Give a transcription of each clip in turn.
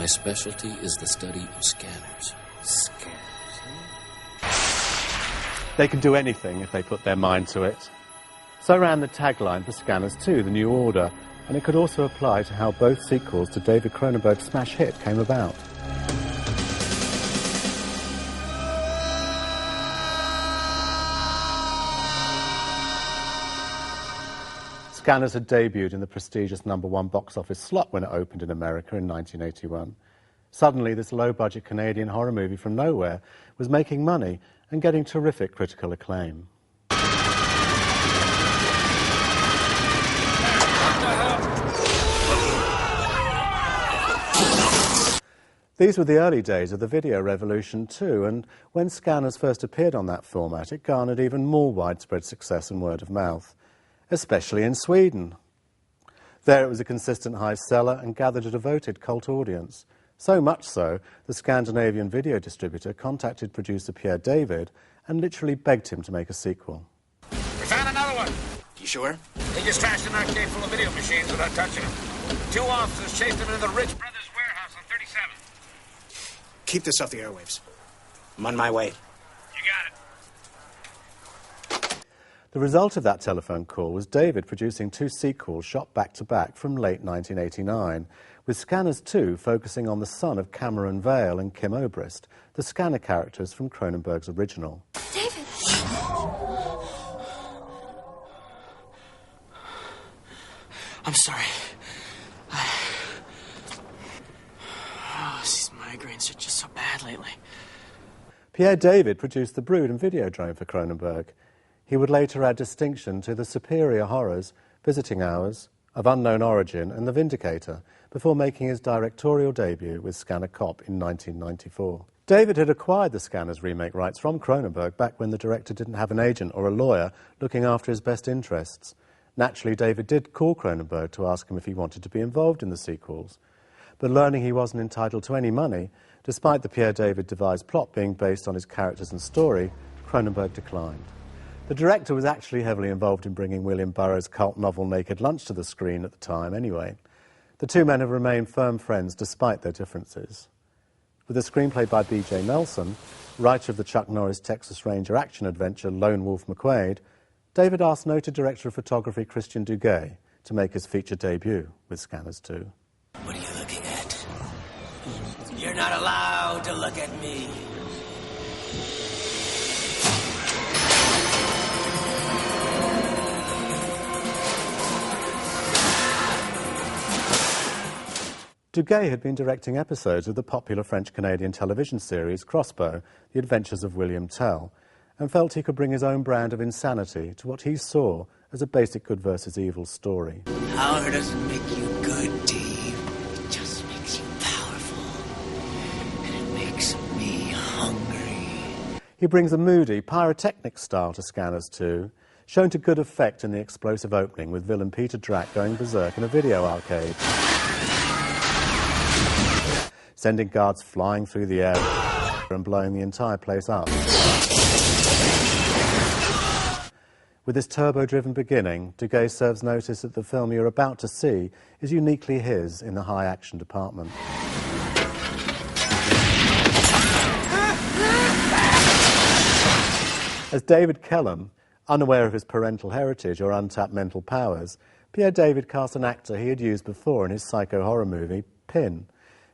My specialty is the study of scanners. Scanners? They can do anything if they put their mind to it. So ran the tagline for Scanners 2, The New Order, and it could also apply to how both sequels to David Cronenberg's smash hit came about. Scanners had debuted in the prestigious #1 box office slot when it opened in America in 1981. Suddenly, this low-budget Canadian horror movie from nowhere was making money and getting terrific critical acclaim. These were the early days of the video revolution too, and when Scanners first appeared on that format, it garnered even more widespread success and word of mouth, especially in Sweden. There it was a consistent high seller and gathered a devoted cult audience. So much so, the Scandinavian video distributor contacted producer Pierre David and literally begged him to make a sequel. We found another one. You sure? They just trashed an arcade full of video machines without touching them. 2 officers chased them into the Rich Brothers warehouse on 37. Keep this off the airwaves. I'm on my way. You got it. The result of that telephone call was David producing 2 sequels shot back-to-back from late 1989, with Scanners 2 focusing on the son of Cameron Vale and Kim Obrist, the scanner characters from Cronenberg's original. David! I'm sorry. These migraines are just so bad lately. Pierre David produced The Brood and Videodrome for Cronenberg. He would later add distinction to the superior horrors, Visiting Hours, Of Unknown Origin and The Vindicator, before making his directorial debut with Scanner Cop in 1994. David had acquired the Scanners remake rights from Cronenberg back when the director didn't have an agent or a lawyer looking after his best interests. Naturally, David did call Cronenberg to ask him if he wanted to be involved in the sequels. But learning he wasn't entitled to any money, despite the Pierre David devised plot being based on his characters and story, Cronenberg declined. The director was actually heavily involved in bringing William Burroughs' cult novel Naked Lunch to the screen at the time anyway. The 2 men have remained firm friends despite their differences. With a screenplay by B.J. Nelson, writer of the Chuck Norris Texas Ranger action adventure Lone Wolf McQuade, David asked noted director of photography Christian Duguay to make his feature debut with Scanners 2. What are you looking at? You're not allowed to look at me. Duguay had been directing episodes of the popular French-Canadian television series Crossbow, The Adventures of William Tell, and felt he could bring his own brand of insanity to what he saw as a basic good versus evil story. Power doesn't make you good, Dave. It just makes you powerful. And it makes me hungry. He brings a moody, pyrotechnic style to Scanners 2, shown to good effect in the explosive opening with villain Peter Drack going berserk in a video arcade, sending guards flying through the air and blowing the entire place up. With this turbo-driven beginning, Duguay serves notice that the film you're about to see is uniquely his in the high-action department. As David Kellum, unaware of his parental heritage or untapped mental powers, Pierre David cast an actor he had used before in his psycho horror movie, Pin.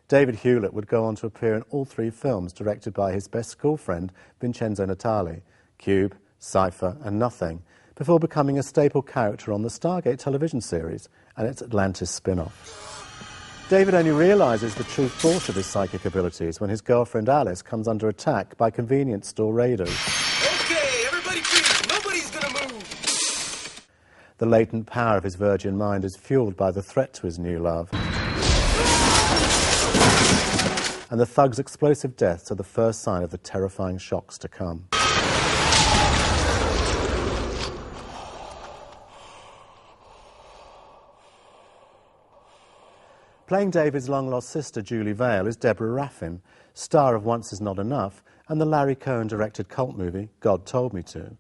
David Hewlett would go on to appear in all 3 films directed by his best school friend, Vincenzo Natali, Cube, Cypher and Nothing, before becoming a staple character on the Stargate television series and its Atlantis spin-off. David only realises the true force of his psychic abilities when his girlfriend Alice comes under attack by convenience store raiders. Okay, everybody breathe. Nobody's gonna move. The latent power of his virgin mind is fueled by the threat to his new love. And the thug's explosive deaths are the first sign of the terrifying shocks to come. Playing David's long-lost sister, Julie Vale, is Deborah Raffin, star of Once Is Not Enough and the Larry Cohen-directed cult movie God Told Me To.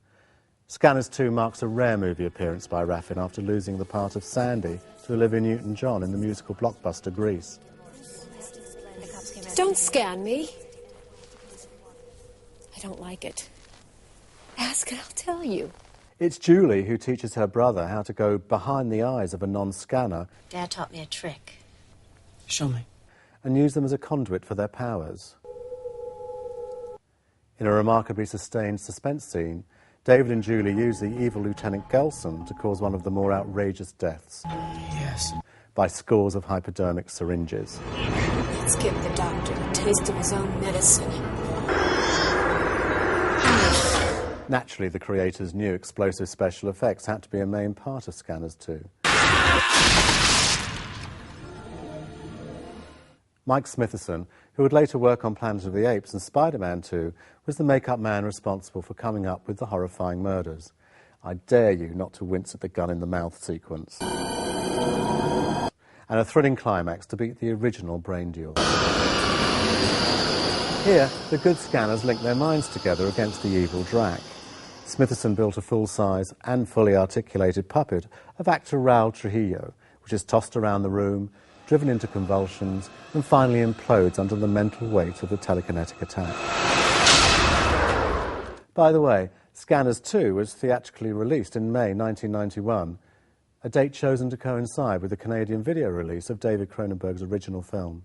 Scanners 2 marks a rare movie appearance by Raffin after losing the part of Sandy to Olivia Newton-John in the musical blockbuster Grease. Don't scan me. I don't like it. Ask and I'll tell you. It's Julie who teaches her brother how to go behind the eyes of a non-scanner Dad taught me a trick. Show me. and use them as a conduit for their powers. In a remarkably sustained suspense scene, David and Julie use the evil Lieutenant Gelson to cause one of the more outrageous deaths Yes. by scores of hypodermic syringes. Let's give the doctor a taste of his own medicine. Naturally, the creators knew explosive special effects had to be a main part of Scanners 2. Mike Smithison, who would later work on Planet of the Apes and Spider-Man 2, was the make-up man responsible for coming up with the horrifying murders. I dare you not to wince at the gun-in-the-mouth sequence. And a thrilling climax to beat the original Brain Duel. Here, the good scanners link their minds together against the evil Drac. Smithison built a full-size and fully articulated puppet of actor Raul Trujillo, which is tossed around the room, driven into convulsions, and finally implodes under the mental weight of the telekinetic attack. By the way, Scanners 2 was theatrically released in May 1991, a date chosen to coincide with the Canadian video release of David Cronenberg's original film.